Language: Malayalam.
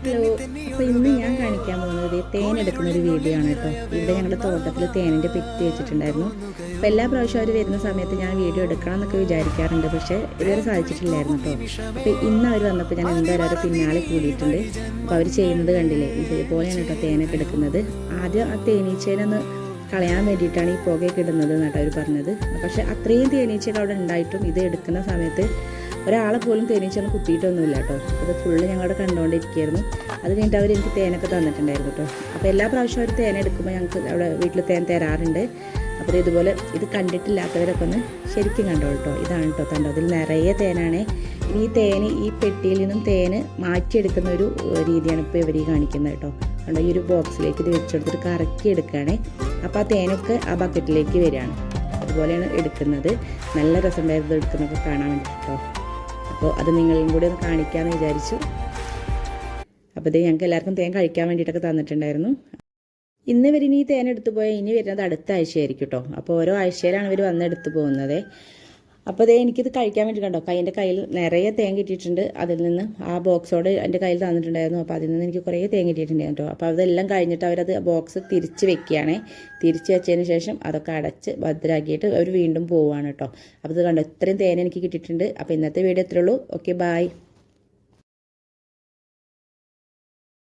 ഹലോ, അപ്പോൾ ഇന്ന് ഞാൻ കാണിക്കാൻ പോകുന്നത് തേൻ എടുക്കുന്നൊരു വീഡിയോ ആണ് കേട്ടോ. ഇവിടെ ഞങ്ങളുടെ തോട്ടത്തിൽ തേനിൻ്റെ പെറ്റി വെച്ചിട്ടുണ്ടായിരുന്നു. അപ്പോൾ എല്ലാ പ്രാവശ്യവും അവർ വരുന്ന സമയത്ത് ഞാൻ വീഡിയോ എടുക്കണം എന്നൊക്കെ വിചാരിക്കാറുണ്ട്, പക്ഷേ ഇതുവരെ സാധിച്ചിട്ടില്ലായിരുന്നു കേട്ടോ. അപ്പോൾ ഇന്ന് അവർ വന്നപ്പോൾ ഞാൻ എന്തായാലും അവർ പിന്നാലെ കൂടിയിട്ടുണ്ട്. അപ്പോൾ അവർ ചെയ്യുന്നത് കണ്ടില്ലേ, ഇതേപോലെയാണ് കേട്ടോ തേനൊക്കെ എടുക്കുന്നത്. ആദ്യം ആ തേനീച്ചേനൊന്ന് കളയാൻ വേണ്ടിയിട്ടാണ് ഈ പുകയൊക്കെ ഇടുന്നത് എന്നാട്ടോ അവർ പറഞ്ഞത്. പക്ഷേ അത്രയും തേനീച്ചകൾ അവിടെ ഉണ്ടായിട്ടും ഇത് എടുക്കുന്ന സമയത്ത് ഒരാളെ പോലും തേനീച്ചൊന്നും കുത്തിയിട്ടൊന്നുമില്ല കേട്ടോ. അത് ഫുള്ള് ഞങ്ങളവിടെ കണ്ടുകൊണ്ടിരിക്കുകയായിരുന്നു. അത് കഴിഞ്ഞിട്ട് അവർ എനിക്ക് തേനൊക്കെ തന്നിട്ടുണ്ടായിരുന്നു കേട്ടോ. അപ്പോൾ എല്ലാ പ്രാവശ്യവും അവർ തേൻ എടുക്കുമ്പോൾ ഞങ്ങൾക്ക് അവിടെ വീട്ടിൽ തേൻ തരാറുണ്ട്. അപ്പോൾ ഇതുപോലെ ഇത് കണ്ടിട്ടില്ലാത്തവരൊക്കെ ഒന്ന് ശരിക്കും കണ്ടോ കേട്ടോ. ഇതാണ് കേട്ടോ കണ്ടോ, അതിൽ നിറയെ തേനാണ്. ഇനി ഈ തേന് ഈ പെട്ടിയിൽ നിന്നും തേന് മാറ്റിയെടുക്കുന്ന ഒരു രീതിയാണ് ഇപ്പോൾ ഇവർ കാണിക്കുന്നത് കേട്ടോ. കണ്ടോ, ഈ ഒരു ബോക്സിലേക്ക് ഇത് വെച്ചെടുത്തിട്ട് കറക്കി എടുക്കുകയാണേ. അപ്പോൾ ആ തേനൊക്കെ ആ ബക്കറ്റിലേക്ക് വരികയാണ്. അതുപോലെയാണ് എടുക്കുന്നത്. നല്ല രസമുണ്ടായിരുന്നു എടുക്കുന്നതൊക്കെ കാണാൻ വേണ്ടിയിട്ട് കേട്ടോ. അപ്പോൾ അത് നിങ്ങളെയും കൂടി ഒന്ന് കാണിക്കാമെന്ന് വിചാരിച്ചു. അപ്പോൾ ഇത് ഞങ്ങൾക്ക് എല്ലാവർക്കും തേൻ കഴിക്കാൻ വേണ്ടിയിട്ടൊക്കെ തന്നിട്ടുണ്ടായിരുന്നു. ഇന്ന് ഇവർ ഇനി തേൻ എടുത്തു പോയാൽ ഇനി വരുന്നത് അടുത്ത ആഴ്ചയായിരിക്കും കേട്ടോ. അപ്പോൾ ഓരോ ആഴ്ചയിലാണ് ഇവർ വന്നെടുത്ത് പോകുന്നത്. അപ്പോൾ അതേ എനിക്കിത് കഴിക്കാൻ വേണ്ടി കണ്ടോ, എൻ്റെ കയ്യിൽ നിറയെ തേൻ കിട്ടിയിട്ടുണ്ട്. അതിൽ നിന്ന് ആ ബോക്സോട് എൻ്റെ കയ്യിൽ തന്നിട്ടുണ്ടായിരുന്നു. അപ്പോൾ അതിൽ നിന്ന് എനിക്ക് കുറേ തേൻ കിട്ടിയിട്ടുണ്ടായിരുന്നു കേട്ടോ. അപ്പോൾ അതെല്ലാം കഴിഞ്ഞിട്ട് അവരത് ബോക്സ് തിരിച്ച് വെക്കുകയാണേ. തിരിച്ച് വെച്ചതിന് ശേഷം അതൊക്കെ അടച്ച് ഭദ്രമാക്കിയിട്ട് അവർ വീണ്ടും പോവുകയാണ് കേട്ടോ. അപ്പോൾ ഇത് കണ്ടോ, ഇത്രയും തേൻ എനിക്ക് കിട്ടിയിട്ടുണ്ട്. അപ്പോൾ ഇന്നത്തെ വീഡിയോ ഇത്രയേ ഉള്ളൂ. Okay, bye.